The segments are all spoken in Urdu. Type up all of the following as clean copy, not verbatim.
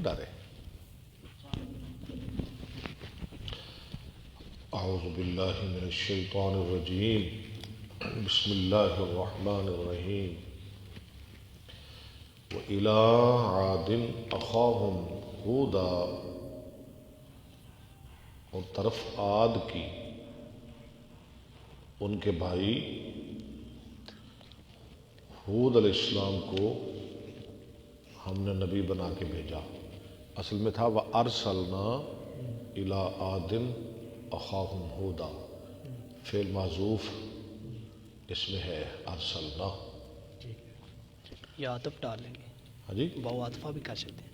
ڈرے. اعوذ باللہ من الشیطان الرجیم. بسم اللہ الرحمن الرحیم. وَإِلَىٰ عَادٍ أَخَاهُمْ هُودًا، اور طرف عاد کی ان کے بھائی ہود علیہ السلام کو ہم نے نبی بنا کے بھیجا. اصل میں تھا وَأَرْسَلْنَا إِلَىٰ عَادٍ أَخَاهُمْ هُودًا. فعل معذوف اس میں ہے ارسلنا. یا عطف ڈال لیں گے. ہاں جی، واو عطفہ بھی کر سکتے ہیں.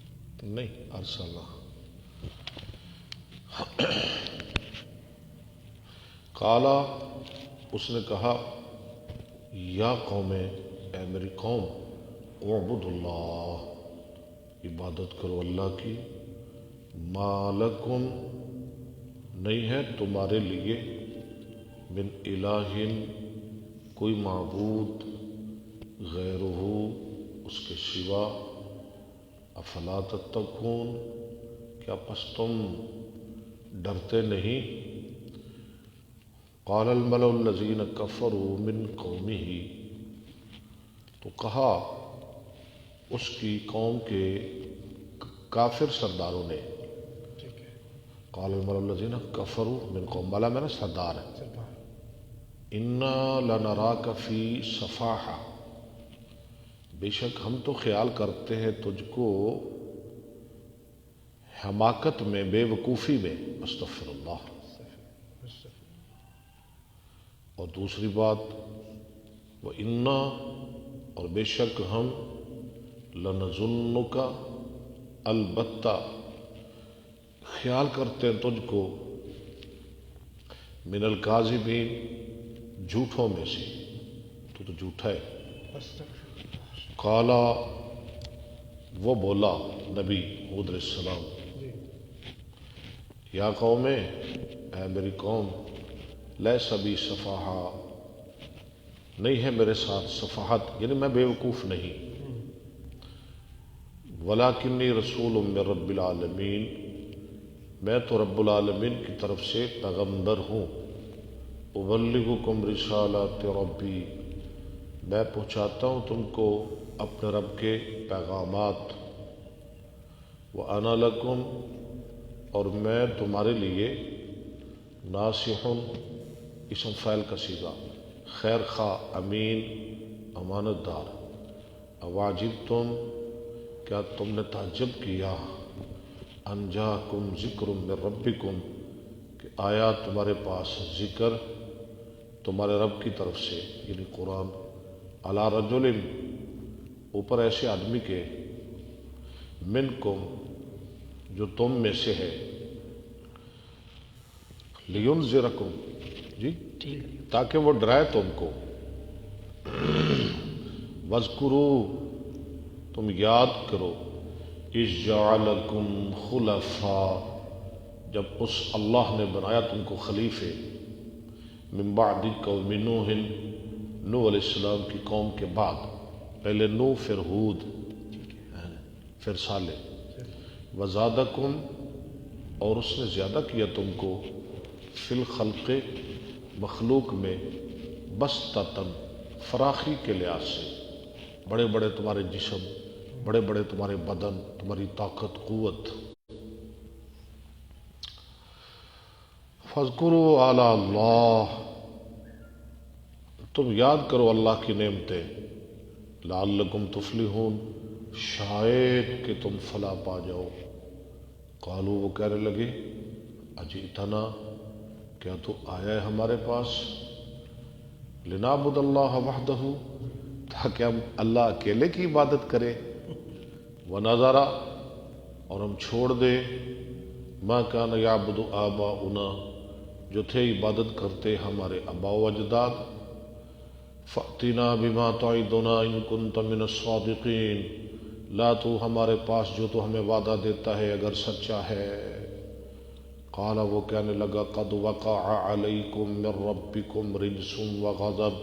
نہیں، ارسلنا. قالا، اس نے کہا، یا قوم، اے میری قوم، اعبدوا اللہ، عبادت کرو اللہ کی. ما لکم، نہیں ہے تمہارے لیے، من الہ، کوئی معبود، غیرہ، اس کے سوا. افلا تتقون، کیا پس تم ڈرتے نہیں. قال الملأ الذین کفروا من قومہ، تو کہا اس کی قوم کے کافر سرداروں نے. قال الملأ الذین کفروا من قوم، ملا میں نا سردار ہے. انا لنراک فی صفاحہ، بے شک ہم تو خیال کرتے ہیں تجھ کو حماقت میں، بے وقوفی میں. استغفر اللہ. اور دوسری بات، وَإِنَّا، اور بے شک ہم، لَنَظُنُّكَ، البتہ خیال کرتے ہیں تجھ کو، من الکاذبین، جھوٹوں میں سے، تو جھوٹا ہے. قالا، وہ بولا نبی ہود علیہ السلام، یا قوم، اے میری قوم، لیس بی صفاحہ، نہیں ہے میرے ساتھ صفاحت، یعنی میں بے وقوف نہیں. ولکنی رسول من رب العالمین، میں تو رب العالمین کی طرف سے پیغمبر ہوں. ابلغکم رسالات ربی، میں پہنچاتا ہوں تم کو اپنے رب کے پیغامات. وانا لکم، اور میں تمہارے لیے، ناصح، اسم فاعل کا صیغہ، خیر خواہ، امین، امانت دار. اواجبتم، کیا تم نے تعجب کیا، ان جاکم ذکر من ربکم، کہ آیا تمہارے پاس ذکر تمہارے رب کی طرف سے، یعنی قرآن. علی رجل، اوپر ایسے آدمی کے، منکم، جو تم میں سے ہے. لینذرکم، جی، تاکہ وہ ڈرائے تم کو. وَاذْكُرُوا، تم یاد کرو، اِذْ جَعَلَكُمْ خُلَفَاءَ، جب اس اللہ نے بنایا تم کو خلیفے. من بعد قوم نوح، نوح علیہ السلام کی قوم کے بعد. پہلے نوح، پھر ہود، پھر صالح. وَزَادَكُمْ، اور اس نے زیادہ کیا تم کو، فی الخلق، مخلوق میں، بسطتاً، فراخی کے لحاظ سے. بڑے بڑے تمہارے جسم، بڑے بڑے تمہارے بدن، تمہاری طاقت، قوت. فاذکروا آلاء اللہ، تم یاد کرو اللہ کی نعمتیں. لعلکم تفلحون، شاید کہ تم فلاح پا جاؤ. قالوا، وہ کہنے لگے، اجئتنا، کیا تو آیا ہے ہمارے پاس، لنعبد اللہ وحدہ، تاکہ ہم اللہ اکیلے کی عبادت کریں. ونذر، اور ہم چھوڑ دیں، ما کان یعبد آباؤنا، جو تھے عبادت کرتے ہمارے آباء و اجداد. فأتنا بما تعدنا ان کنت من الصادقین، لا تو ہمارے پاس جو تو ہمیں وعدہ دیتا ہے اگر سچا ہے. قال، وہ کہنے لگا، قد وقع علیکم من ربکم رجس وغضب،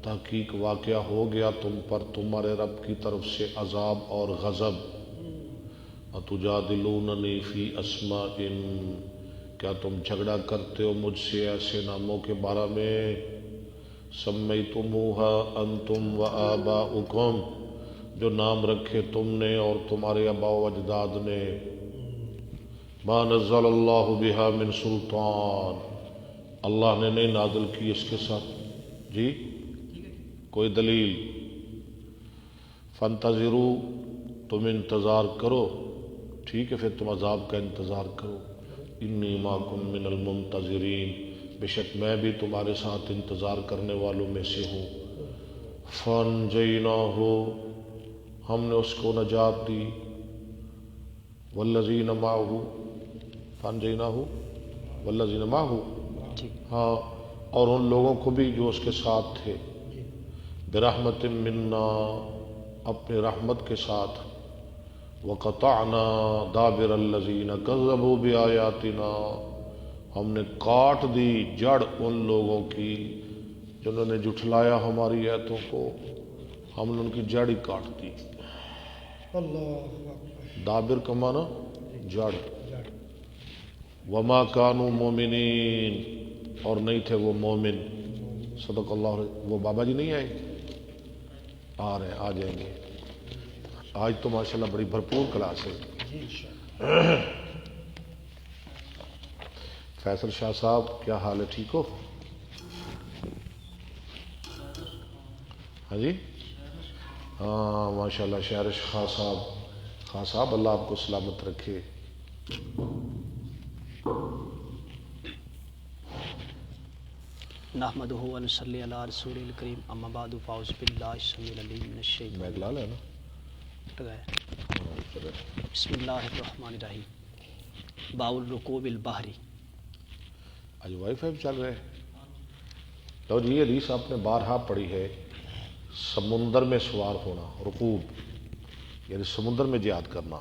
تحقیق واقعہ ہو گیا تم پر تمہارے رب کی طرف سے عذاب اور غضب. اتجادلوننی فی اسماء، کیا تم جھگڑا کرتے ہو مجھ سے ایسے ناموں کے بارے میں سمیتموہا انتم و آباؤکم، جو نام رکھے تم نے اور تمہارے آباء و اجداد نے، ما نزل اللہ بہا من سلطان، اللہ نے نہیں نازل کی اس کے ساتھ جی کوئی دلیل، فانتظروا، تم انتظار کرو، ٹھیک ہے پھر تم عذاب کا انتظار کرو، انی معکم من المنتظرین، بے شک میں بھی تمہارے ساتھ انتظار کرنے والوں میں سے ہوں۔ فانجیناہ، ہم نے اس کو نجات دی، والذین معہ، فانجیناہ والذین معہ، جی ہاں اور ان لوگوں کو بھی جو اس کے ساتھ تھے، برحمت منا، اپنے رحمت کے ساتھ، وقطعنا دابر الذین کذبوا بآیاتنا، ہم نے کاٹ دی جڑ ان لوگوں کی جنہوں نے جھٹلایا ہماری آیتوں کو، ہم نے ان کی جڑ ہی کاٹ دی۔ دابر کا معنی جڑ، وما کانوا مومنین، اور نہیں تھے وہ مومن۔ صدق اللہ۔ وہ بابا جی نہیں آئے؟ آ رہے ہیں، آ جائیں گے۔ آج تو ماشاءاللہ بڑی بھرپور کلاس ہے۔ فیصل شاہ صاحب کیا حال ہے، ٹھیک ہو؟ ہاں جی، ہاں ماشاءاللہ شہرش خان صاحب اللہ آپ کو سلامت رکھے۔ نحمدہ و نصلی علی رسول الکریم، اما بعد فاعوذ باللہ السمیع العلیم من الشیطان میں اقلال ہے نا؟ بسم اللہ الرحمن الرحیم۔ باب الرکوب البحری۔ آج وائی فائی چل رہے ہیں؟ لو جی، یہ حدیث آپ نے بارہا پڑھی ہے، سمندر میں سوار ہونا، رکوب یعنی سمندر میں جہاد کرنا۔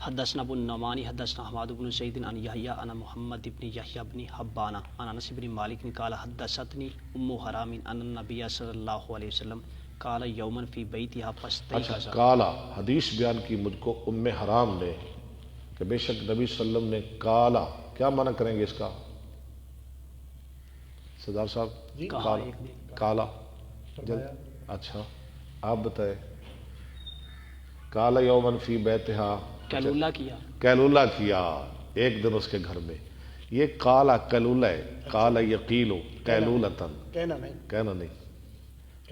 حدثنا ابو النعمان حدثنا حماد بن زید عن یحییٰ عن محمد بن یحییٰ بن حبان عن انس بن مالک قال حدثتنی ام حرام ان النبی صلی اللہ علیہ وسلم قال یوما فی بیتها فاستيقظ۔ اچھا، کالا حدیث بیان کی مجھ کو ام حرام نے کہ بے شک نبی صلی اللہ علیہ وسلم نے کالا، کیا معنی کریں گے اس کا سردار صاحب؟ کالا اچھا آپ بتائیں۔ کالا یومن فی بیتہا، کیلولہ کیا ایک دن اس کے گھر میں۔ یہ کالا کیلولہ ہے، کالا یقیلو کیلولتن، کہنا نہیں،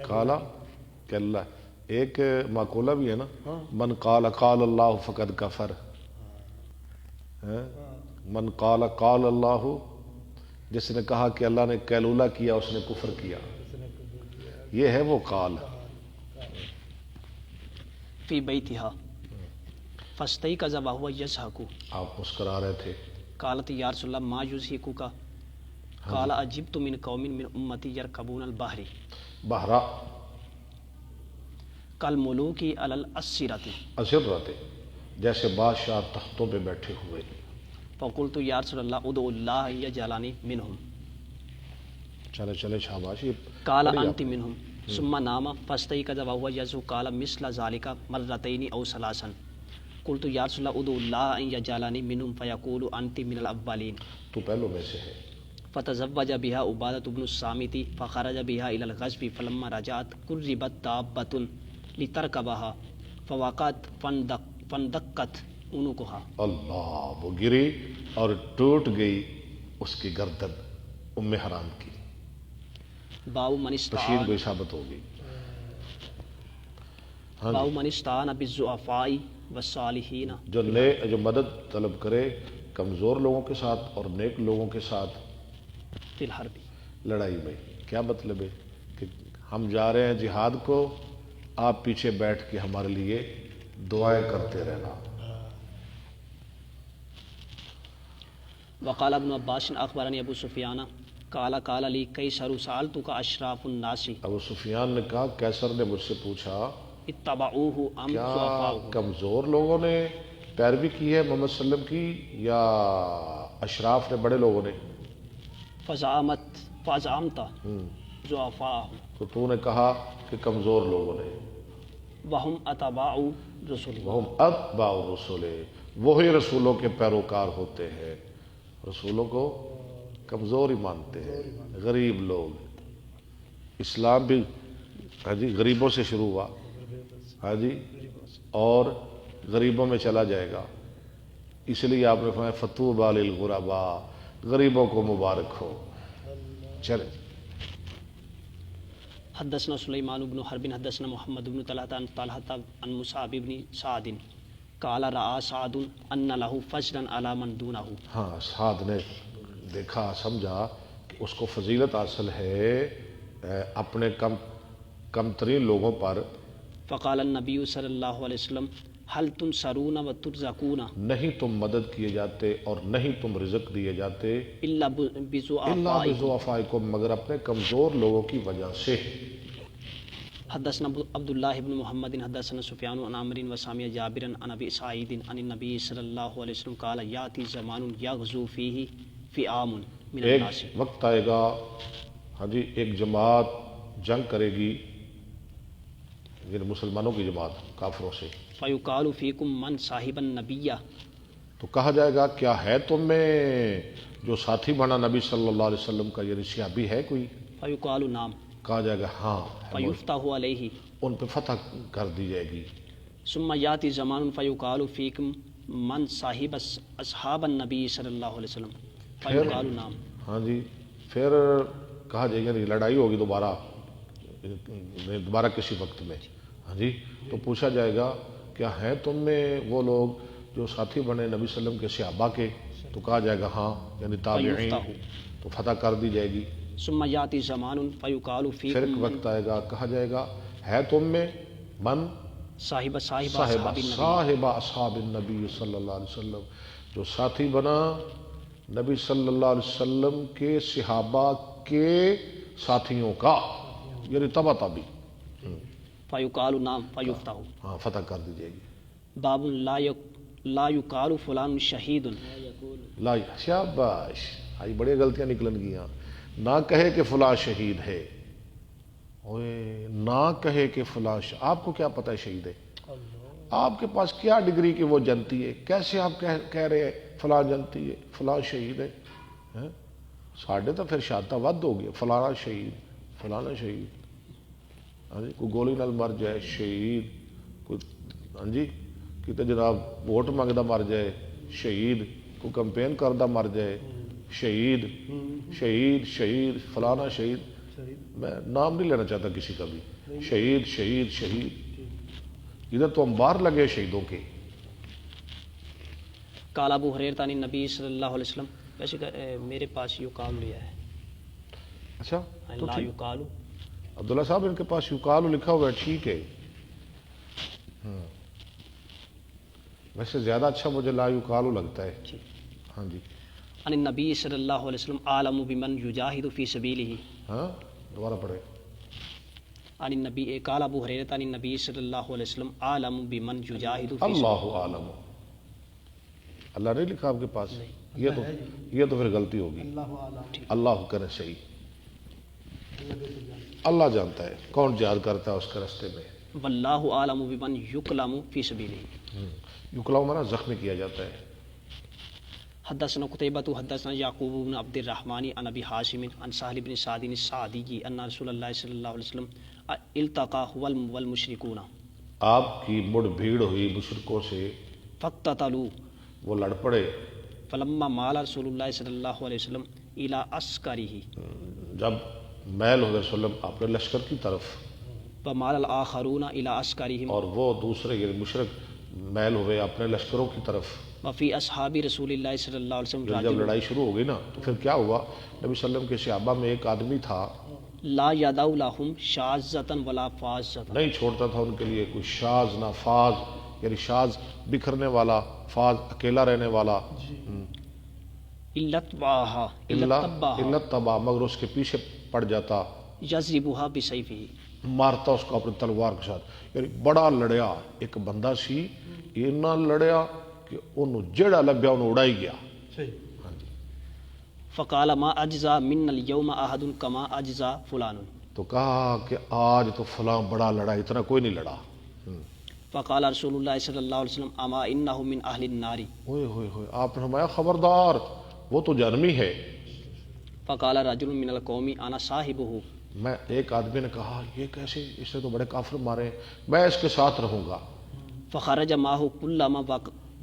کالا کیلولہ۔ ایک مقولہ بھی ہے نا، من قال قال اللہ فقد کفر، من قال قال اللہ، جس نے کہا کہ اللہ نے کیلولہ کیا اس نے کفر کیا، یہ ہے وہ قال۔ فی بیتہا فاستيقظ وهو يضحك، آپ مسکرا رہے تھے۔ قالت یا رسول اللہ ما یضحکک، قال عجبت من قوم من امتی یرکبون البحر بحرا کالملوک علی الاسرۃ، اسرت، جیسے بادشاہ تختوں پہ بیٹھے ہوئے۔ فقلت یا رسول اللہ ادعو اللہ یجعلنی منہم، چلے چلے شاباش۔ قال انت منہم، ثم نام فاستيقظ وهو يضحك قال مثل ذلك مرتين او ثلاثا، قلت یا رسول اللہ ادعو اللہ ان یجعلنی منہم فیقول انت من الاولین، تو پہلوں میں سے ہے۔ فتزوج بها عبادة بن الصامت فخرج بها الى الغزو فلما رجعت قربت دابة لتركبها فوقعت فندقت عنقها، اللہ، وہ گری اور ٹوٹ گئی اس کی گردن ام حرام کی۔ باب من بشیر کو ثابت ہوگی۔ باب من استعان بالضعفاء والصالحین، جو مدد طلب کرے کمزور لوگوں کے ساتھ اور نیک لوگوں کے ساتھ فی الحرب، لڑائی میں۔ کیا مطلب ہے کہ ہم جا رہے ہیں جہاد کو، آپ پیچھے بیٹھ کے ہمارے لیے دعائیں کرتے رہنا۔ وقال ابن عباس اخبرنی ابو سفیان قال لی قیصر سألتک اشراف الناس، ابو سفیان نے کہا قیصر نے مجھ سے پوچھا اتبعوہ ام کیا ضعفاؤہ، کمزور لوگوں نے پیروی کی ہے محمد صلی اللہ علیہ وسلم کی یا اشراف نے، بڑے لوگوں نے؟ فزعمت ضعفاؤہ، تو نے کہا کہ کمزور لوگوں نے۔ وہم اتباع رسول وہم اتباع الرسل، وہی رسولوں کے پیروکار ہوتے ہیں، رسولوں کو کمزور ہی مانتے ہیں، غریب لوگ۔ اسلام بھی ہاں جی غریبوں سے شروع ہوا، ہاں جی، اور غریبوں میں چلا جائے گا، اس لیے آپ نے فرمایا فطوبی للغرباء، غریبوں کو مبارک ہو۔ چلیں حدثنا سلیمان بن حرب حدثنا محمد بن طلحة عن طلحة عن مصعب بن سعد قال رأى سعد ان له فضلا على من دونه۔ ہاں، سعد نے دیکھا، سمجھا کہ اس کو فضیلت حاصل ہے اپنے کم ترین لوگوں پر۔ فقال النبی صلی اللہ علیہ وسلم هل تنصرون وترزقون، نہیں تم مدد کیے جاتے اور نہیں تم رزق دیے جاتے، الا اللہ بضعفائکم، بضعفائکم، مگر اپنے کمزور لوگوں کی وجہ سے۔ حدثنا عبد الله بن محمد حدثنا سفیان عن عمرو وسامع جابر عن ابي سعيد عن النبي صلی اللہ علیہ وسلم قال یاتی زمان یغزو فیہ فئام من ایک الناس، وقت آئے گا ہاں جی ایک جماعت جنگ کرے گی، یعنی مسلمانوں کی جماعت کافروں سے، فیقال فیکم من صاحب النبی، تو کہا جائے گا کیا ہے تم میں جو ساتھی بنا نبی صلی اللہ علیہ وسلم کا، یعنی صحابی ہے کوئی؟ فیقال نام، کہا جائے گا ہاں ہے، فیفتح علیہ، ان پہ فتح کر دی جائے گی۔ ثم یاتی زمان فیقال فیکم من صاحب اصحاب النبی صلی اللہ علیہ وسلم، فیقال نام، ہاں جی، پھر کہا جائے گا لڑائی ہوگی دوبارہ کسی وقت میں، ہاں جی، تو پوچھا جائے گا کیا ہیں تم میں وہ لوگ جو ساتھی بنے نبی صلی اللہ علیہ وسلم کے صحابہ کے؟ تو کہا جائے گا ہاں، یعنی تابعین، تو فتح کر دی جائے گی۔ ثم یاتی زمان فیقال پھر ایک فیکم وقت آئے گا کہا جائے گا ہے تم میں من صاحب صاحب اصحاب النبی صلی اللہ علیہ وسلم، جو ساتھی بنا نبی صلی اللہ علیہ وسلم کے صحابہ کے ساتھیوں کا، یعنی تبع تابعی، فیقال نام فیفتح۔ ہاں فتح کر دی جائے گی۔ باب لا یقال فلان شہید، لا، شاباش، آئی بڑی غلطیاں نکلن گیا، نہ کہے کہ فلاں شہید ہے، اوئے نہ کہے کہ فلاں آپ کو کیا پتہ ہے شہید ہے؟ آپ کے پاس کیا ڈگری کہ وہ جنتی ہے؟ کیسے آپ کہہ رہے ہیں فلاں جنتی ہے، فلاں شہید ہے؟ ساڑھے تو پھر شادتہ ود ہو گیا، فلانا شہید، فلانا شہید، ہاں جی، کوئی گولی نال مر جائے شہید، کوئی ہاں جی کتے جناب ووٹ منگدا مر جائے شہید، کوئی کمپین کردہ مر جائے شہید، شہید شہید فلانا شہید، میں نام نہیں لینا چاہتا کسی کا بھی، شہید شہید شہید، ادھر تو انبار لگے شہیدوں کے۔ قال ابو ہریرہ عن النبی صلی اللہ علیہ وسلم، ویسے میرے پاس یقال لیا ہے، اچھا تو لا ٹھیک، یقال، عبداللہ صاحب ان کے پاس یقال لکھا ہوا ہے، ٹھیک ہے، ویسے زیادہ اچھا مجھے لا یقال لگتا ہے، ہاں جی۔ عن النبی صلی اللہ علیہ وسلم عالم بمن یجاہد فی سبیلہ، ہاں دوبارہ پڑھے۔ عن النبی، قال ابو ہریرہ عن النبی صلی اللہ علیہ وسلم عالم بمن یجاہد فی اللہ عالم، اللہ نہیں لکھا آپ کے پاس؟ یہ تو پھر غلطی ہوگی، اللہ کرے صحیح، اللہ جانتا ہے کون جہاد کرتا ہے اس کے راستے میں، واللہ عالم بمن یکلم فی سبیلہ۔ یکلام مانا زخمی کیا جاتا ہے۔ حدثنا قتیبۃ حدثنا یعقوب بن عبد الرحمن عن ابی حازم عن سہل بن سعد الساعدی ان رسول اللہ صلی اللہ علیہ وسلم التقى هو والمشرکون، آپ کی مڑ بھیڑ ہوئی مشرکوں سے، فاقتتلوا، وہ لڑ پڑے، فلما مال رسول اللہ صلی اللہ علیہ وسلم الی عسکرہ، جب میل ہوئے وسلم اپنے لشکر کی طرف، ومال الآخرون الی عسکرہم، اور وہ دوسرے یعنی مشرک میل ہوئے اپنے لشکروں کی طرف، وفی اصحاب رسول اللہ صلی اللہ علیہ وسلم جب رجل لڑائی شروع ہو گئی نا تو پھر کیا ہوا، نبی صلی اللہ علیہ وسلم کے صحابہ میں ایک آدمی تھا، لا یدع لہم شاذۃ ولا فاذۃ، نہیں چھوڑتا تھا ان کے لیے کوئی شاذ نہ فاز، یعنی شاذ بکھرنے والا، فاز اکیلا رہنے والا، علت تبا، مگر اس کے پیچھے پڑ جاتا، یضربھا بسیفہ، مارتا اس کو اپنی تلوار کے ساتھ، یعنی بڑا لڑیا ایک بندہ سی، اتنا لڑیا کہ انہوں جیڑا لبیا انہوں اڑائی گیا۔ فقال ما اجزا من اليوم احد کما اجزا فلان، تو کہا کہ آج تو فلاں بڑا لڑا، اتنا کوئی نہیں لڑا۔ فقال رسول اللہ صلی اللہ علیہ وسلم اما انہ من اہل النار. ہوئے ہوئے ہوئے، آپ نے فرمایا خبردار وہ تو جہنمی ہے. فقال رجل من القوم انا صاحبہ. میں ایک آدمی نے کہا یہ کیسے، اس نے تو بڑے کافر مارے، میں اس کے ساتھ رہوں گا. فخرج معہ کلما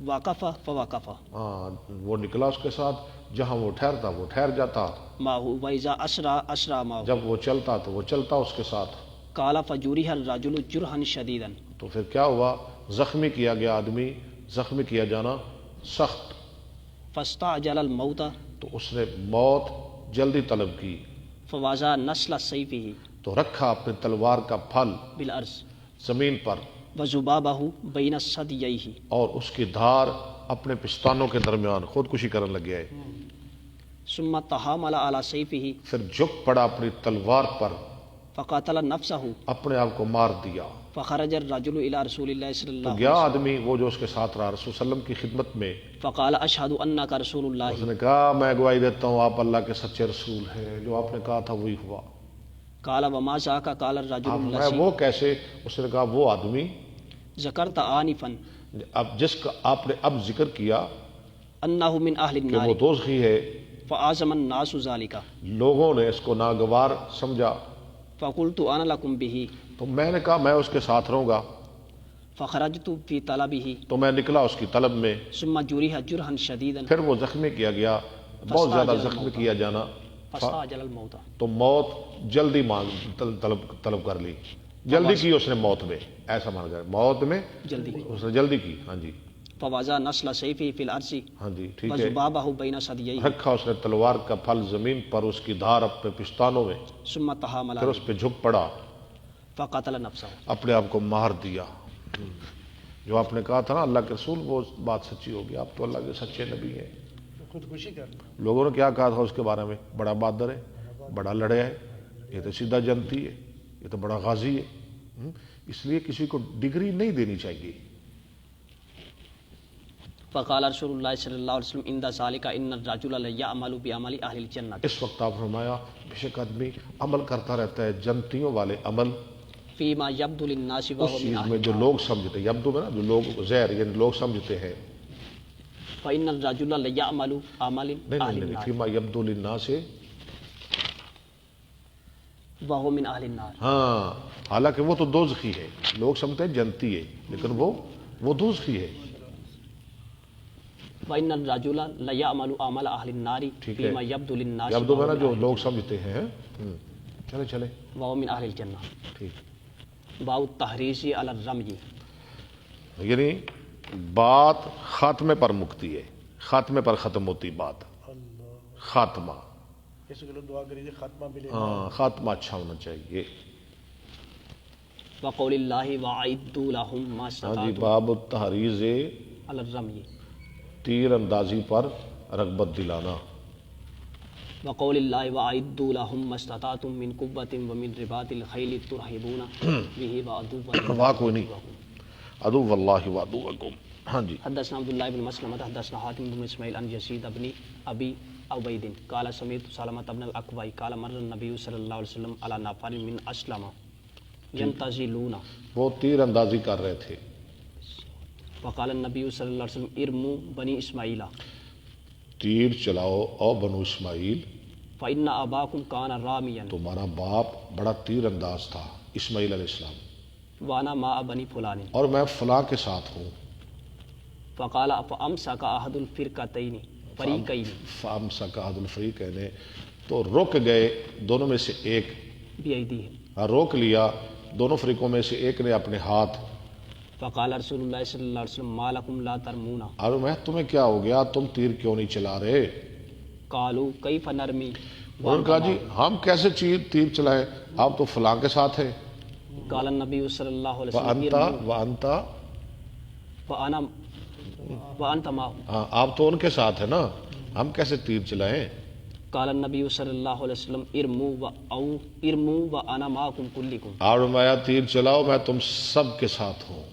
وقف فوقف. ہاں وہ نکلا اس کے ساتھ، جہاں وہ ٹھہرتا وہ ٹھہر جاتا، معہ وإذا اسرا اسرا معہ. جب وہ چلتا تو وہ چلتا اس کے ساتھ. قال فجرح الرجل جرحا شدیدا. تو پھر کیا ہوا، زخمی کیا گیا آدمی، زخمی کیا جانا سخت. فاستعجل الموت. تو اس نے موت جلدی طلب کی. فوازا نسل سیفہ. تو رکھا اپنے تلوار کا پھل بالارض. زمین پر. وذبابہ بین ثدییہ. اور اس کی دھار اپنے پستانوں کے درمیان، خودکشی کرنے لگ گیا ہے. ثم تحامل علی سیفہ. پھر جھک پڑا اپنی تلوار پر، فقاتل نفسہ. اپنے آپ کو مار دیا. فخرج الرجل الی رسول اللہ صلی اللہ تو علیہ گیا وسلم. آدمی وہ جو اس کے ساتھ رہا رسول صلی اللہ علیہ وسلم کی خدمت میں. فقال اشہد انک رسول اس اللہ. نے کہا میں گواہی دیتا ہوں آپ اللہ کے سچے رسول ہیں، جو آپ نے کہا تھا وہی ہوا. قال وما ذاک. قال الرجل میں الذی وہ کیسے، اس نے کہا وہ آدمی ذکرت آنفا اب جس کا آپ نے اب ذکر کیا انہ من اہل کہ النار. وہ دوزخی ہے. فعظم الناس ذلک. لوگوں نے اس کو ناگوار سمجھا. فقلت انا لکم بہ. تو میں نے کہا میں اس کے ساتھ رہوں گا. فخرجت فی طلبہ. تو میں نکلا اس کی طلب میں. ثم جرح جرحا شدیدا. پھر وہ زخمی کیا گیا، بہت زیادہ زخمی کیا جانا. فاستعجل الموت. تو موت جلدی طلب کر لی، جلدی کی اس نے موت میں، ایسا مان کر موت میں جلدی اس نے جلدی کی. ہاں جی فوازا نسل سیفہ فی الارض. ہاں جی ٹھیک ہے. وذبابہ بین ثدییہ. رکھا اس نے تلوار کا پھل زمین پر، اس کی دھار اپنے پستانوں میں. ثم تحامل پھر اس پہ جھک پڑا، فقتل نفسہ. اپنے آپ کو مار دیا. جو آپ نے کہا تھا نا اللہ کے رسول، وہ بات سچی ہوگی، آپ تو اللہ کے سچے نبی ہیں. خودکشی کرنا. لوگوں نے کیا کہا تھا اس کے بارے میں، بڑا بہادر ہے، بڑا لڑیا ہے، یہ تو سیدھا جنتی ہے، یہ تو بڑا غازی ہے. اس لیے کسی کو ڈگری نہیں دینی چاہیے. فقال رسول اللہ صلی اللہ علیہ وسلم عند ذلك ان الرجل لیعمل بعمل اہل الجنہ. اس وقت آپ فرمایا بے شک آدمی عمل کرتا رہتا ہے جنتیوں والے عمل، فیما یبدو للناس اس وهو چیز من میں اہل جو النار. لوگ سمجھتے ہیں، یبدو میں نا جو لوگ زہر یعنی لوگ سمجھتے ہیں. فإن الرجل لیعمل عمل نہیں اہل نہیں نہیں، النار فیما یبدو للناس سے وهو من اہل النار. ہاں، حالانکہ وہ تو دوزخی ہے، لوگ سمجھتے ہیں جنتی ہے، لیکن وہ دوزخی ہے. وإن الرجل لیعمل عمل اہل النار ٹھیک ہے، فیما یبدو للناس یبدو میں نا وهو جو من لوگ سمجھتے ہیں. چلے چلے وهو من اہل الجنہ. ٹھیک. باب التحریض علی الرمی. یعنی بات خاتمے پر مکتی ہے، خاتمے پر ختم ہوتی بات. خاتمہ، اس کے لیے دعا کریے خاتمہ ملے. ہاں خاتمہ اچھا ہونا چاہیے. وقول اللہ وَأَعِدُّوا لَهُم مَّا ہاں جی اسْتَطَعْتُم باب التحریض علی الرمی. تیر اندازی پر رغبت دلانا. وقول اللہ وَأَعِدُّوا لَهُم مَّا اسْتَطَعْتُم مِّن قُوَّةٍ وَمِن رِّبَاطِ الْخَيْلِ تُرْهِبُونَ بِهِ وَعَدُوَّ واہ کوئی نہیں، عدو اللہ وعدوکم. ہاں جی. حدثنا عبد الله بن مسلمة حدثنا حاتم بن اسماعیل عن یزید بن ابی عبید قال سمعت سلمة بن الاکوع قال مر النبی صلی اللہ علیہ وسلم على نفر من اسلم ينتزلون. وہ تیر اندازی کر رہے تھے. وقال النبی صلی اللہ علیہ وسلم ارموا بنی اسماعیل. تیر چلاؤ او بنو اسماعیل، فإن اباکم کان رامیا. تمہارا باپ بڑا تیر انداز تھا اسماعیل علیہ السلام، وانا مع بنی فلان. اور میں فلاں کے ساتھ ہوں. فقال فامسك احد الفرقتين فریقین فامسک احد الفریقین، تو رک گئے دونوں میں سے ایک، بیدیہ. روک لیا دونوں فریقوں میں سے ایک نے اپنے ہاتھ. فقال رسول اللہ صلی اللہ علیہ وسلم ما لکم لا ترمون. اور میں تمہیں کیا ہو گیا، تم تیر کیوں نہیں چلا رہے؟ قالوا کیف نرمی. انہوں نے کہا جی ہم کیسے تیر چلائیں، آپ تو فلاں کے ساتھ ہیں. قال النبی صلی اللہ علیہ وانتا وانت ما. ہاں آپ تو ان کے ساتھ ہیں نا، ہم کیسے تیر چلائیں؟ قال النبی صلی اللہ علیہ وسلم ارموا وانا معکم کلکم. اور میں تیر چلاؤ میں تم سب کے ساتھ ہوں.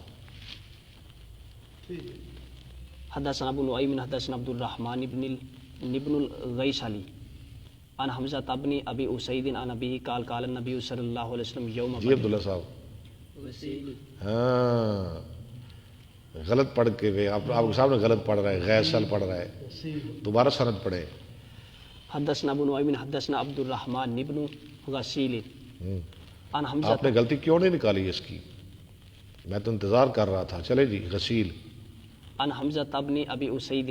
حدثنا ابو نعیم حدثنا عبد الرحمن بن الغیثلی عن حمزة بن ابی اسید عن ابیہ قال قال النبی صلی اللہ علیہ وسلم یوم جی عبداللہ صاحب. ہاں غلط پڑھ کے ہوئے آپ کے سامنے غلط پڑھ رہا ہے، غیصل پڑھ رہا ہے، دوبارہ سند پڑھے. حدثنا ابو نعیم حدثنا عبد الرحمن بن غسیل عن حمزہ. آپ نے غلطی کیوں نہیں نکالی اس کی؟ میں تو انتظار کر رہا تھا. چلے جی. غسیل. عن حمزہ بن ابی اسید،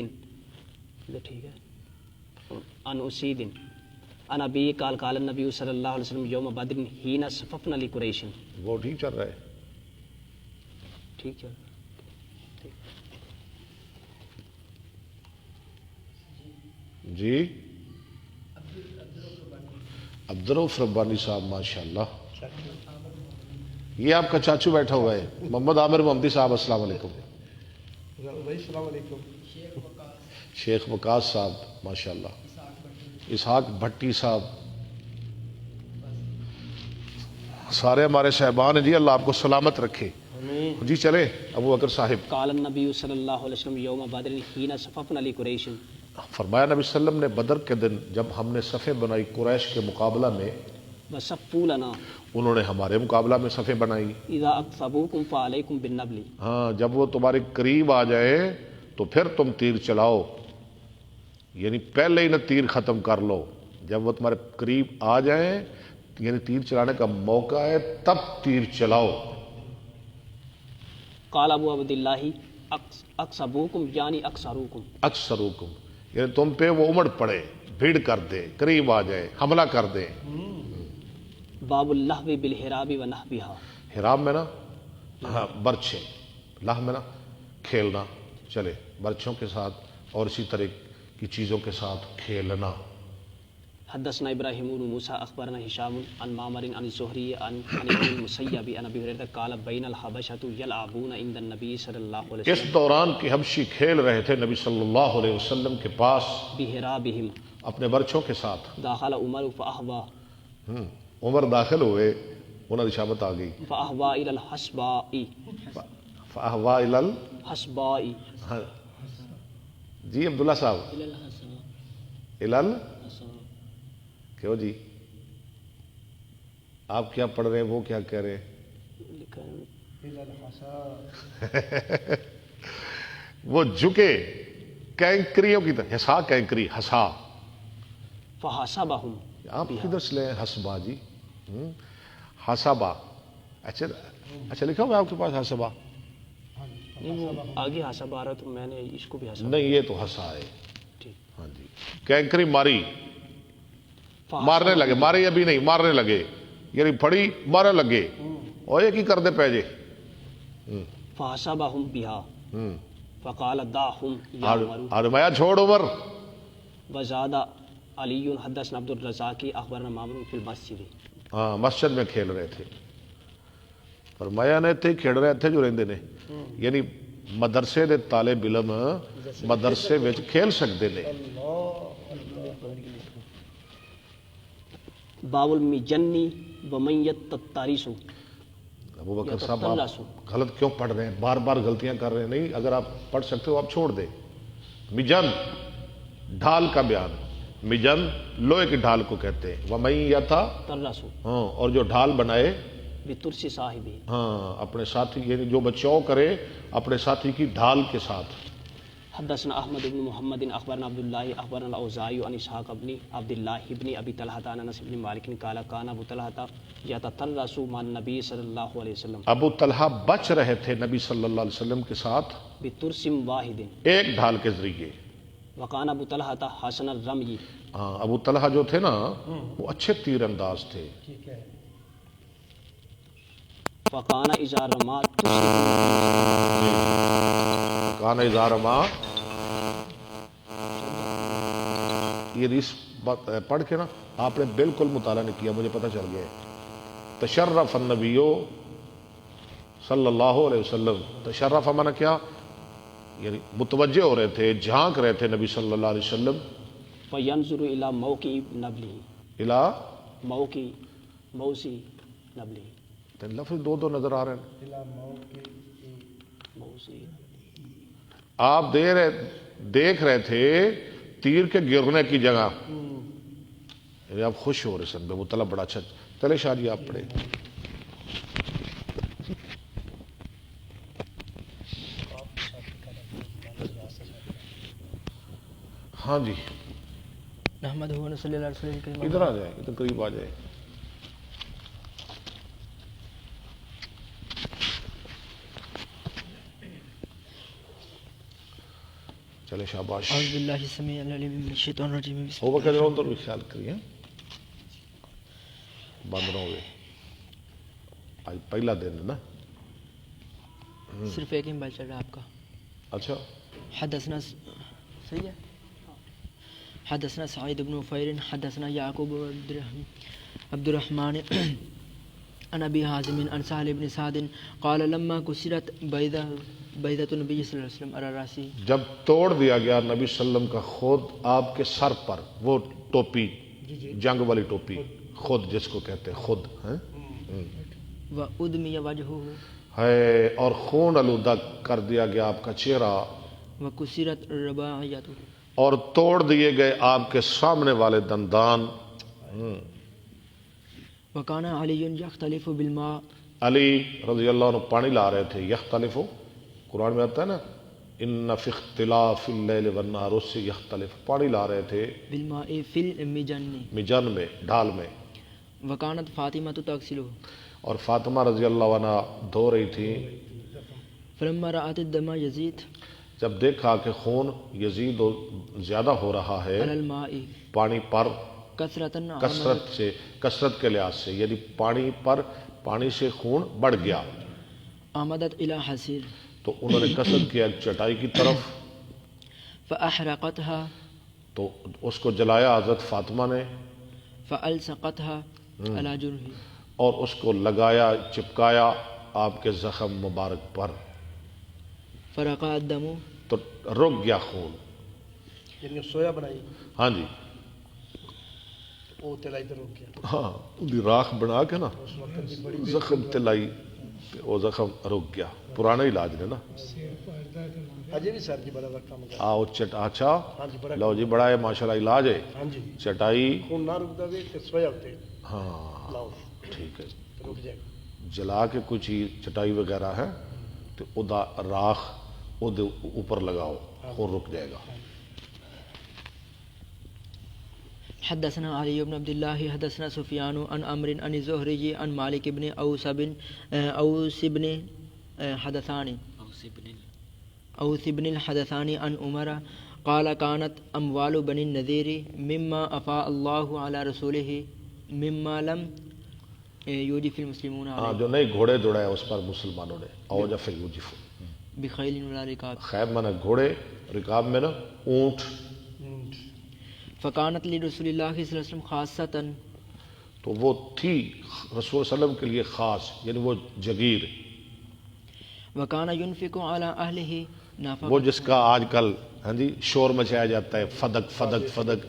ٹھیک ہے، عن اسید عن ابی قال قال النبی صلی اللہ علیہ وسلم یوم بدر حین صففنا لقریش. وہ ٹھیک چل رہا ہے. ٹھیک ہے. جی عبدالرؤف ربانی صاحب ماشاء اللہ. یہ آپ کا چاچو بیٹھا ہوا ہے محمد عامر محمدی صاحب. السلام علیکم. السلام علیکم. شیخ وقاص صاحب ماشاء اللہ. اسحاق بھٹی صاحب. سارے ہمارے صاحبان ہیں جی. اللہ آپ کو سلامت رکھے. جی چلے. ابو بکر صاحب. قال النبی صلی اللہ علیہ وسلم یوم بدر حین صففنا لقریش. فرمایا نبی صلی اللہ علیہ وسلم نے بدر کے دن جب ہم نے صفیں بنائی قریش کے مقابلہ میں، وصفوا لنا، انہوں نے ہمارے مقابلہ میں صفیں بنائی. اذا اقصبوکم فعلیکم بالنبل. ہاں جب وہ تمہارے قریب آ جائے تو پھر تم تیر چلاؤ، یعنی پہلے ہی نہ تیر ختم کر لو. جب وہ تمہارے قریب آ جائیں یعنی تیر چلانے کا موقع ہے تب تیر چلاؤ. قال ابو عبداللہ اقصبوکم یعنی اکثروکم. اکثروکم یعنی تم پہ وہ امڑ پڑے، بھیڑ کر دے، قریب آ جائے، حملہ کر دے. باب اللہو بالحراب و نحبہا. حرام میں نا ہاں برچھے، لہ میں نا کھیلنا. چلے برچھوں کے ساتھ اور اسی طرح کی چیزوں کے ساتھ کھیلنا. حدثنا ابراہیم بن موسیٰ اخبرنا ہشام عن معمر عن الزہری عن ابن المسیب عن ابی ہریرہ قال بین الحبشۃ یلعبون عند النبی صلی اللہ علیہ اس وسلم. دوران کہ حبشی کھیل رہے تھے نبی صلی اللہ علیہ وسلم کے پاس بحرابہم. اپنے برچھوں کے ساتھ. داخل عمر فاہوا. عمر داخل ہوئے، انہوں نے شامت آ گئی. فاہوا الی الحسباء. فاہوا الی حسباء. جی عبداللہ صاحب. الال کیوں جی آپ کیا پڑھ رہے ہیں، وہ کیا کہہ رہے ہیں؟ وہ جھکے کینکریوں کی طرح. حسا کینکری، حسا. فحسبہم. آپ کدھر سے لیں حسبا جی؟ حسبا. اچھا لکھا ہوا ہے آپ کے پاس حسبا؟ نہیں وہ آگے حسب آ رہا تو میں نے اس کو بھی حسب. نہیں یہ تو حسا ہے. ٹھیک. ہاں جی. کینکری ماری، مارنے لگے. مارے ابھی نہیں، مارنے لگے یعنی پھڑی مارنے لگے اور ایک ہی کر دے پیجے. فحسبہم بہا فقال دعہم یا عمر. آرمایا چھوڑ عمر. وزاد علی حدثنا عبد الرزاق اخبرنا معمر فی المسجد. ہاں مسجد میں کھیل رہے تھے. فرمایا نے تے کھیل رہے تھے جو رہندے نے، یعنی مدرسے دے طالب علم مدرسے وچ کھیل سکتے نے. باب المجنی ومن یتطرس. ابو بکر صاحب آپ غلط کیوں پڑھ رہے ہیں؟ بار بار غلطیاں کر رہے ہیں. نہیں اگر آپ پڑھ سکتے ہو آپ چھوڑ دیں. مجن ڈھال کا بیان. مجن لوہے کی ڈھال کو کہتے ہیں. ومن یتطرس ہاں اور جو ڈھال بنائے بترس صاحب. ہاں اپنے ساتھی یعنی جو بچاؤ کرے اپنے ساتھی کی ڈھال کے ساتھ. حدثنا احمد بن محمد اخبرنا عبد الله اخبرنا الاوزاعي عن اسحاق بن عبد الله بن ابي طلحه عن انس بن مالك قال كان ابو طلحه يتطرس مع النبي صلى الله عليه وسلم. ابو طلحہ بچ رہے تھے نبی صلی اللہ علیہ وسلم کے ساتھ بترس واحد. ایک ڈھال کے ذریعے. وكان ابو طلحه حسن الرمي. ہاں ابو طلحہ جو تھے نا وہ اچھے تیر انداز تھے. وكان اذا رمى کان اذا رما. یہ ریس پڑھ کے نا آپ نے بالکل مطالعہ نہیں کیا، مجھے پتہ چل گیا ہے. تشرف النبی صلی اللہ علیہ وسلم. تشرف مانا کیا؟ یعنی متوجہ ہو رہے تھے، جھانک رہے تھے نبی صلی اللہ علیہ وسلم. فينظر الى موقع نبله. الى موقع موسی نبله. لفظ دو نظر آ رہے ہیں. موسی. آپ دیکھ رہے تھے تیر کے گرنے کی جگہ. یعنی آپ خوش ہو رہے سن بے مطلب بڑا اچھا. چلے شاہ جی آپ پڑھے. ہاں جی نحمدہ و نصلی علی رسول الکریم. ادھر آ جائیں, ادھر قریب آ جائیں. چلے شاباش. اعوذ باللہ السمیع العلیم من الشیطان الرجیم. ہو بکر جنہوں تو بھی خیال کریے بند نہ ہوئے. آج پہلا دن ہے نا, صرف ایک ہی موبائل چل رہا ہے آپ کا. اچھا حدثنا صحیح ہے. حدثنا سعید بن عفیر حدثنا یعقوب عبد الرحمن عن ابی حازم عن سہل بن سعد قال لما کسرت بیضۃ النبی صلی اللہ علیہ وسلم علی راسہ. جب توڑ دیا گیا نبی صلی اللہ علیہ وسلم کا خود آپ کے سر پر, وہ ٹوپی جنگ والی ٹوپی خود جس کو کہتے ہیں خود ہیں, وادمی وجہہ ہے, اور خون آلودہ کر دیا گیا آپ کا چہرہ, وکسرت رباعیتہ اور توڑ دیے گئے آپ کے سامنے والے دندان. وکان علی یختلف بالماء. علی رضی اللہ عنہ پانی لا رہے تھے. یختلف قرآن میں آتا ہے نا, ان فی اختلاف اللیل والنہار, اس سے یختلف پانی لا رہے تھے بالماء فی المجن مجن میں, ڈھال میں. وکانت فاطمہ تغسلہ, اور فاطمہ رضی اللہ عنہ دھو رہی تھی. فلما رأت الدم یزید, جب دیکھا کہ خون یزید زیادہ ہو رہا ہے علی الماء پانی پر, کثرت سے کثرت کے لحاظ سے, یعنی پانی پر, پانی سے خون بڑھ گیا, آمدت الی حسیر, تو انہوں نے قصد کیا چٹائی کی طرف, فاحرقتها, تو اس کو جلایا حضرت فاطمہ نے, فالصقتها علی جرحہ, اور اس کو لگایا, چپکایا آپ کے زخم مبارک پر, فرقا الدم, تو رک گیا خون. یعنی سویا بنائی, ہاں جی, وہ تلائی تو رک گیا. ہاں دی راکھ بنا کے نا اس وقت بھی بڑی زخم تلائی, وہ زخم رک گیا. پرانا علاج نے نا. اجے بھی سر جی بڑا وقت کام کر. آؤ اچھا ہاں جی بڑا, لو جی, بڑا ہے ماشاءاللہ علاج ہے. ہاں جی چٹائی, خون نہ رکدا وے تے سویا ہوتے. ہاں لاؤ ٹھیک ہے, رک جائے گا. جلا کے کچھ چیز چٹائی وغیرہ ہے تو ادا راکھ وہ اوپر لگاؤ, خون رک جائے گا. حدثنا علی بن عبد اللہ حدثنا سفیان عن عمرو عن الزہری عن مالک بن اوس بن حدثان عن عمر قال كانت اموال بني النذير مما افاء الله على رسوله مما لم يوجف المسلمون ہاں, جو نہیں گھوڑے دوڑائے اس پر مسلمانوں نے, اوجف یوجف بخیل ولا رکاب, خیر مانا گھوڑے, رکاب میں نا اونٹ. فکانت لرسول اللہ صلی اللہ علیہ وسلم خاصۃ, تو وہ تھی رسول صلی اللہ علیہ وسلم کے لیے خاص, یعنی وہ جگیر, وکان ينفق علی اہلہ نافقہ, وہ جس کا آج کل ہاں جی شور مچایا جاتا ہے, فدق فدق فدق,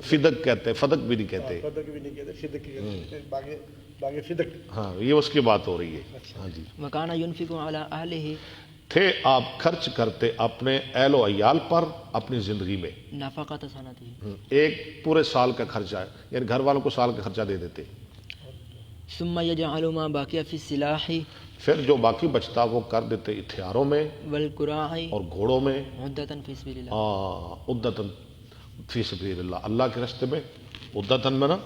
فدق کہتے ہیں, فدق بھی نہیں کہتے. فدق بھی نہیں کہتے, فدق کہتے ہیں, باغ فدق. ہاں, یہ اس کی بات ہو رہی ہے. ہاں جی, وکان ينفق علی اہلہ, تھے آپ خرچ کرتے اپنے اہل و عیال پر اپنی زندگی میں, نافقۃ سنتہ, ایک پورے سال کا خرچہ ہے, یعنی گھر والوں کو سال کا خرچہ دے دیتے. ثم یجعل ما باقی فی السلاح, پھر جو باقی بچتا وہ کر دیتے ہتھیاروں میں والقراع, اور گھوڑوں میں, عدۃ فی سبیل اللہ, عدتاً فی سبیل اللہ, اللہ کے راستے میں. عدتاً میں نا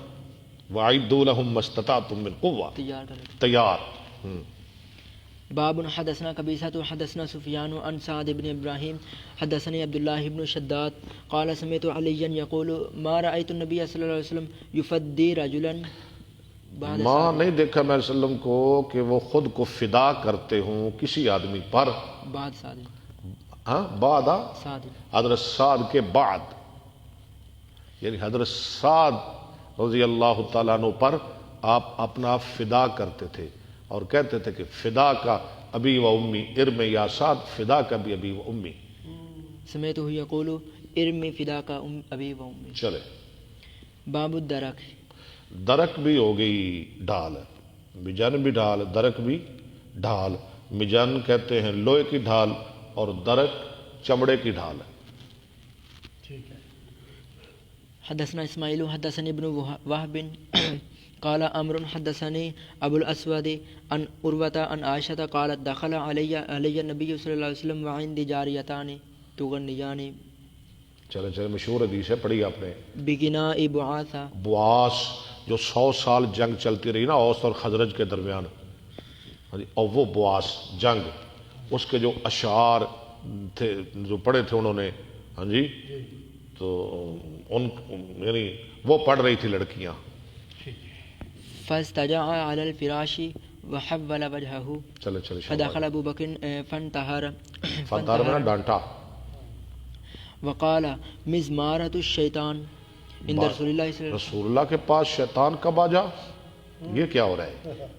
وَأَعِدُّوا لَهُم مَّا اسْتَطَعْتُم مِّن قُوَّةٍ, تیار کر. تیار. باب حدثنا قبیصۃ حدثنا سفیان عن سعد بن ابراہیم حدثني عبد الله بن شداد قال سمعت عليا يقول ما رأيت النبي صلی اللہ علیہ وسلم يفدي رجلا بعد ماں نہیں دیکھا میں وسلم کو کہ وہ خود کو فدا کرتے ہوں کسی آدمی پر, بعد سعد, ہاں بعد سعد, حضرت سعد کے بعد, یعنی حضرت سعد رضی اللہ تعالیٰ عنہ پر آپ اپنا فدا کرتے تھے اور کہتے تھے کہ فدا کا ابی و امی, ارم یا سعد فدا کا بھی ابی و امی. سمعتہ یقول ارمی فدا کا ابی و امی. چلے, باب الدرک, درک بھی ہو گئی ڈھال, مجن بھی ڈھال, درک بھی ڈھال. مجن کہتے ہیں لوہے کی ڈھال اور درک چمڑے کی ڈھال. ٹھیک ہے. حدثنا اسماعیل حدثني ابن وهب قال عمرو حدثني ابو الاسود عن عروة عن عائشة قالت دخل علي النبي صلی اللہ علیہ وسلم وعندي جاریتان تغنیان چلے چلے مشہور حدیث ہے، پڑھی آپ نے. بغناء بعاثا، بواس جو 100 سال جنگ چلتی رہی نا اوس اور خزرج کے درمیان، ہاں جی، اور وہ بواس جنگ، اس کے جو اشعار تھے جو پڑھے تھے انہوں نے، ہاں جی، تو ان یعنی وہ پڑھ رہی تھی لڑکیاں. فاستجع على الفراش وحول وجهه، چلے چلے فدخل ابو بکر فانتهر فنتار میں نا ڈانٹا. وقال مزمارة الشیطان عند رسول اللہ صلی اللہ علیہ رسول اللہ کے پاس شیطان کب آ جا، یہ کیا ہو رہا ہے؟ وسلم.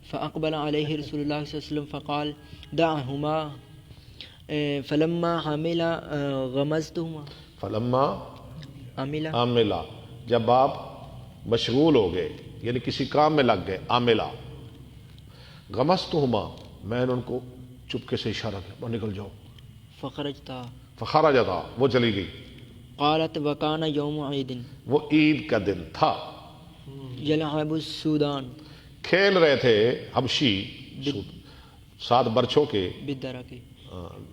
فاقبل علیہ رسول اللہ صلی اللہ علیہ وسلم فقال دعهما فلما عمل غمزتهما. فلما عاملہ، جب آپ مشغول ہو گئے یعنی کسی کام میں لگ گئے، عاملہ. غمزتہما، میں نے ان کو چپکے سے اشارہ کیا، وہ نکل جاؤ. فخرجتا، فخرجتا، وہ چلی گئی. قالت وکان یوم عید وہ عید کا دن تھا. یلعب السودان، کھیل رہے تھے حبشی 7 برچوں کے. بالدرک،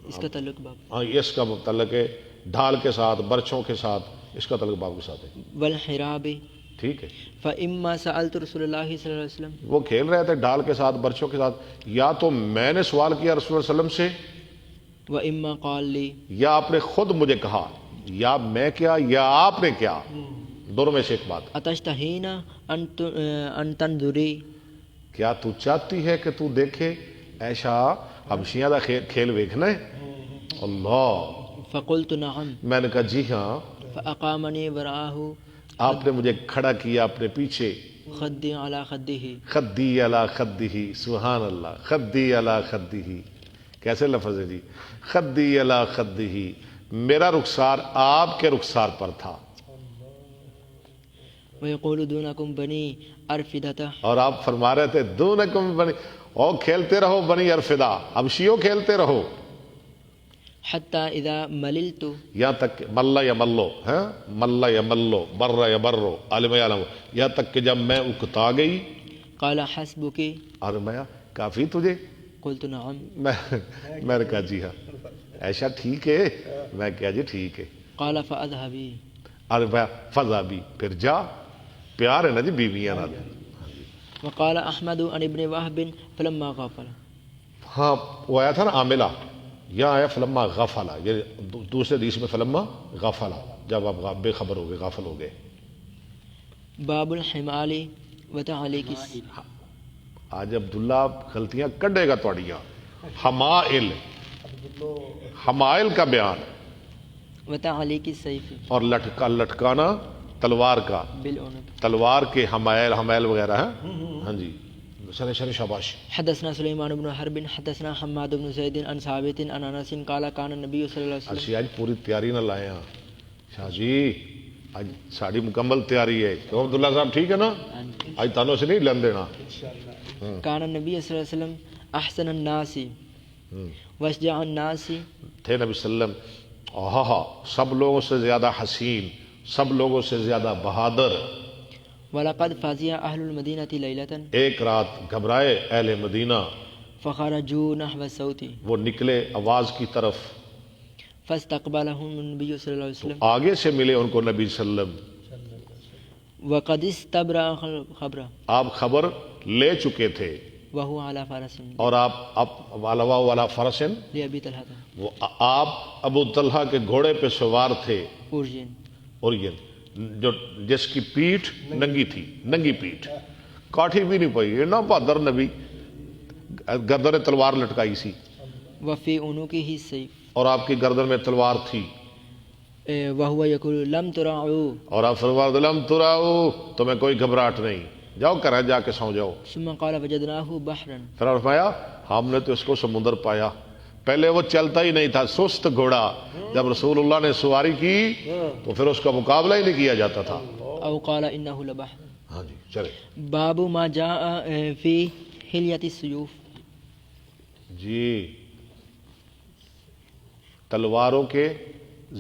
اس کا تعلق باب. ہاں، اس کا تعلق ہے ڈھال کے ساتھ، برچوں کے ساتھ، اس کا تعلق باب کے ساتھ ہے. والحراب، ٹھیک ہے. فاما سألت رسول اللہ صلی اللہ علیہ وسلم، وہ کھیل رہے تھے ڈھال کے ساتھ، برچوں کے ساتھ، یا تو میں نے سوال کیا رسول اللہ علیہ وسلم سے، واما قال لی، یا آپ نے خود مجھے کہا، یا میں کیا یا آپ نے کیا، دونوں میں سے ایک بات. اتشتہین ان تنظری، کیا تو چاہتی ہے کہ تو دیکھے ایشا حبشیاں دا کھیل ویکھنا ہے؟ اللہ. فقلت نعم، میں نے کہا جی ہاں. فاقامنی وراہ آپ نے مجھے کھڑا کیا اپنے پیچھے. خدی علی خدہ، خدی علی خدہ، سبحان اللہ. خدی علی خدہ، کیسے لفظ ہے جی؟ خدی علی خدہ، میرا رخسار آپ کے رخسار پر تھا. ویقول دونکم بنی ارفدۃ، اور آپ فرما رہے تھے دونکم بنی، اور کھیلتے رہو بنی ارفدہ، حبشیوں کھیلتے رہو. حتی اذا مللت، یہاں تک کہ ملا یا ملو، ہاں، ملا یا ملو، بر یا برو، عالم یا عالم، یہاں تک کہ جب میں اکتا گئی. قال حسبک، اور میں کافی تجھے؟ قلت نعم، میں نے کہا جی ہاں. ایسا ٹھیک ہے؟ میں کہا جی ٹھیک ہے. قال فاذهبی، اور فضا بھی، پھر جا. پیار ہے نا جی بیویاں نال. وقال احمد عن ابن وهب فلما غفل، ہاں وہ آیا تھا نا عاملہ، یہاں آیا فلما غفلا، یہ دوسرے حدیث میں فلما غفلا، جب آپ بے خبر ہو گئے، غافل ہو گئے. باب الحمال وتعلیق، آج عبداللہ غلطیاں کڈے گا تھوڑیاں. حمائل، حمائل کا بیان، وتعلیق السیف، اور لٹکانا تلوار کا، بالعنق. تلوار کے حمائل، حمائل وغیرہ ہیں. ہاں جی، سر شاباش. حدثنا سلیمان بن حرب حدثنا حماد بن زید عن ثابت عن انس قال كان النبي صلی اللہ علیہ وسلم. اسی آج پوری تیاری نہ لائے ہیں شاہ جی، آج ساری مکمل تیاری ہے. تو عبداللہ صاحب ٹھیک ہے نا؟ آج تانوں سے نہیں لین دینا. كان النبي صلی اللہ علیہ وسلم احسن الناس واشجع الناس، تھے نبی صلی اللہ علیہ وسلم ہاں سب لوگوں سے زیادہ حسین، سب لوگوں سے زیادہ بہادر. وَلَقَدْ فَزِعَ أَهْلُ الْمَدِينَةِ لَيْلَةً، ایک رات گھبرائے اہل مدینہ، فَخَرَجُوا نَحْوَ الصَّوْتِ، وہ نکلے آواز کی طرف. فَاسْتَقْبَلَهُمُ النَّبِيُّ صلی اللہ علیہ وسلم، آگے سے ملے ان کو نبی صلی اللہ علیہ وسلم. وَقَدْ اسْتَبْرَأَ خَبْرًا، آپ خبر لے چکے تھے، وَهُوَ عَلَى فَرَسٍ اور آپ والا فرسن، لِأَبِي طَلْحَةَ وہ آپ ابو طلحہ کے گھوڑے پہ سوار تھے. أُرْجِنَ، اور یہ جو جس کی پیٹھ ننگی تھی، ننگی پیٹھ، کاٹھی بھی نہیں پئی. یہ نہ بہادر نبی، گردن تلوار لٹکائی سی، وَفِي عُنُقِهِ السَّيْفُ، اور آپ کی گردن میں تلوار تھی. وَهُوَ يَقُولُ لَمْ تُرَعُوا، اور آپ فرما لم تراؤ، تمہیں کوئی گھبراہٹ نہیں، جاؤ کریں جا کے سو جاؤ. ثم قال وجدناه بحرا، پھر فرمایا ہم نے تو اس کو سمندر پایا. پہلے وہ چلتا ہی نہیں تھا، سست گھوڑا. جب رسول اللہ نے سواری کی تو پھر اس کا مقابلہ ہی نہیں کیا جاتا تھا. او قال انه لبحر. ہاں جی چلے. باب ما جاء فی حلیۃ السیوف، جی تلواروں کے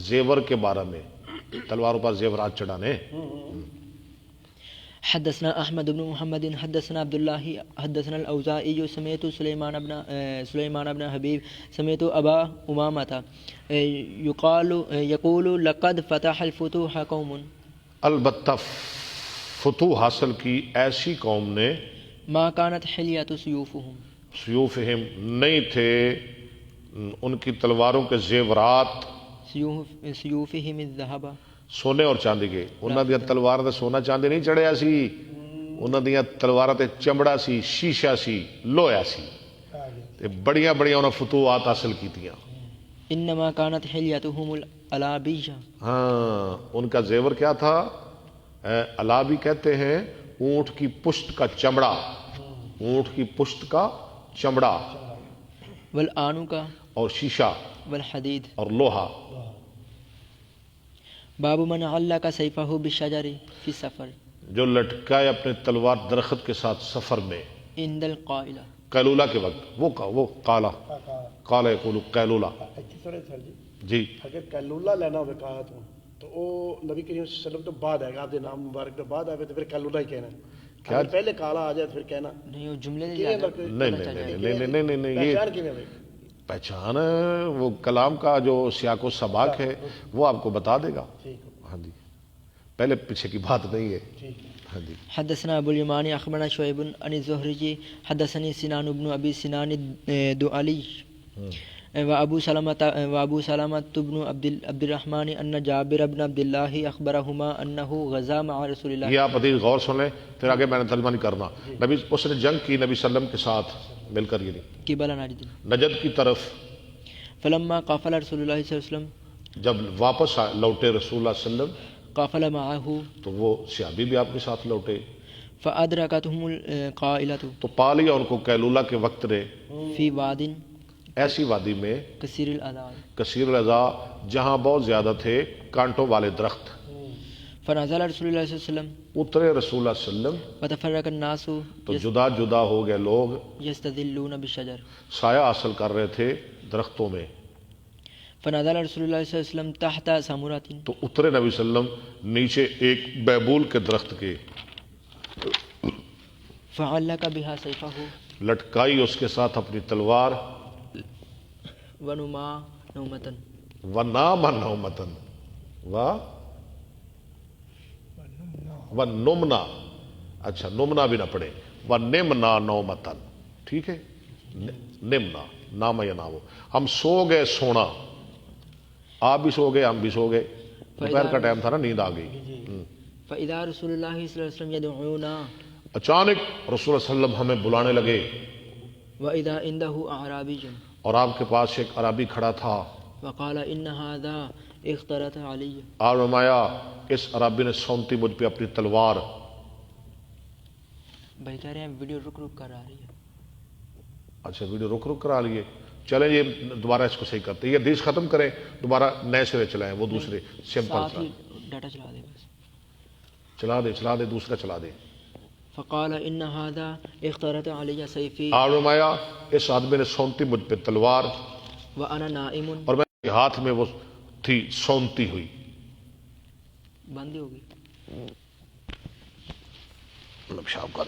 زیور کے بارے میں، تلواروں پر زیورات چڑھانے. حدثنا احمد بن محمد حدثنا عبد الله حدثنا الاوزاعي سمعت سليمان بن حبيب سمعت ابا امامة يقول لقد فتح الفتوح قوم البتہ فتوح حاصل کی ایسی قوم نے ما كانت حلیۃ سیوفهم سیوفہم نہیں تھے ان کی تلواروں کے زیورات سیوفهم الذهب سونے اور چاندی کے. انہاں دی تلوار تے سونا چاندی نہیں چڑھیا سی, انہاں دی تلواراں تے چمڑا سی, شیشہ سی, لوہا سی, تے بڑیاں بڑیاں انہاں فتوحات حاصل کیتیاں. انما كانت حلیتهم الالابیہ, ہاں ان کا زیور کیا تھا؟ الابی کہتے ہیں اونٹ کی پشت کا چمڑا, اونٹ کی پشت کا چمڑا, والآنکہ اور شیشہ, والحدید. اور لوہا. باب من علق سیفہ بالشجر فی السفر, جو لٹکائے اپنے تلوار درخت کے ساتھ سفر میں, عند القائلہ, قیلولہ کے وقت. وہ قالا قالا یقول قیلولہ. سر جی جی اگر کلولہ لینا ہوئے کہا تو وہ نبی کریم صلی اللہ علیہ وسلم تو بعد آئے گا, آپ کے نام مبارک تو بعد آئے تو پھر کلولہ ہی کہنا. کیا اگر پہلے کالا آ جائے تو پھر کہنا نہیں وہ جملے نہیں پہچان یہ کیویں ہوئی؟ پہچان وہ کلام کا جو سیاق و سباق ہے وہ آپ کو بتا دے گا. ٹھیک ہے ہاں جی, پہلے پیچھے کی بات نہیں ہے. ٹھیک ہے. ہاں جی. حدثنا ابو الیمان اخبرنا شعیب عن الزہری حدثنی سنان بن ابی سنان دعلی وابو سلمۃ بن عبد الرحمن ان جابر بن عبد اللہ اخبرہما انہ غزا مع رسول اللہ. یہ آپ حدیث غور سن لیں, پھر آگے میں نے ترجمہ نہیں کرنا. نبی اس نے جنگ کی نبی صلی اللہ علیہ وسلم کے ساتھ مل کر, یہ نہیں قبل نجد, نجد کی طرف. فلما قافل رسول اللہ صلی اللہ علیہ وسلم, جب واپس لوٹے رسول اللہ صلی اللہ علیہ وسلم قافل معه, تو وہ صحابی بھی آپ کے ساتھ لوٹے. فادرکتهم القائلۃ, تو پا لیا ان کو قیلولہ کے وقت نے فی واد ایسی وادی میں کثیر الاذار, کثیر الازا, جہاں بہت زیادہ تھے کانٹوں والے درخت. فنزل رسول اللہ صلی اللہ علیہ وسلم, اترے رسول اللہ صلی اللہ علیہ وسلم وتفرق الناس تو جدا جدا ہو گئے لوگ, یستظلون بالشجر, سایہ حاصل کر رہے تھے درختوں میں. فنزل رسول اللہ صلی اللہ علیہ وسلم تحت سمورۃ, تو اترے نبی صلی اللہ علیہ وسلم نیچے ایک بیبول کے درخت کے, فعلق بها سیفہ, لٹکائی اس کے ساتھ اپنی تلوار. ونما نومتن, ونام نومتن, ونمنا, اچھا نمنا بھی نہ پڑے, ونمنا نومتن, ٹھیک ہے, نمنا نام یا نامو, ہم سو گئے سونا, آپ بھی سو گئے ہم بھی سو گئے, دوپہر کا ٹائم تھا نا, نیند آ گئی. فاذا رسول اللہ صلی اللہ علیہ وسلم یدعونا, اچانک رسول اللہ صلی اللہ علیہ وسلم ہمیں بلانے لگے, واذا عنده اعرابی, اور آپ کے پاس ایک عربی کھڑا تھا. وقال ان هذا اخترت علی, اور فرمایا اس عربی نے سونتی مجھ پہ اپنی تلوار. بھائی کہہ رہے ہیں ویڈیو رک رک کر آ رہی ہے. اچھا ویڈیو رک رک کرا لیے, چلیں یہ دوبارہ اس کو صحیح کرتے, یہ حدیث ختم کریں دوبارہ نئے سرے چلائیں, وہ دوسرے سمپل ساتھ ہی ڈاٹا چلا دے بس, چلا دے دوسرا چلا دے. فقال ان هذا اخترت علی سیفی, اور فرمایا اس آدمی نے سونتی مجھ پہ تلوار, وانا نائم, اور میرے ہاتھ میں وہ تھی سونتی ہوئی. بندی ہوگی. پیشاب کر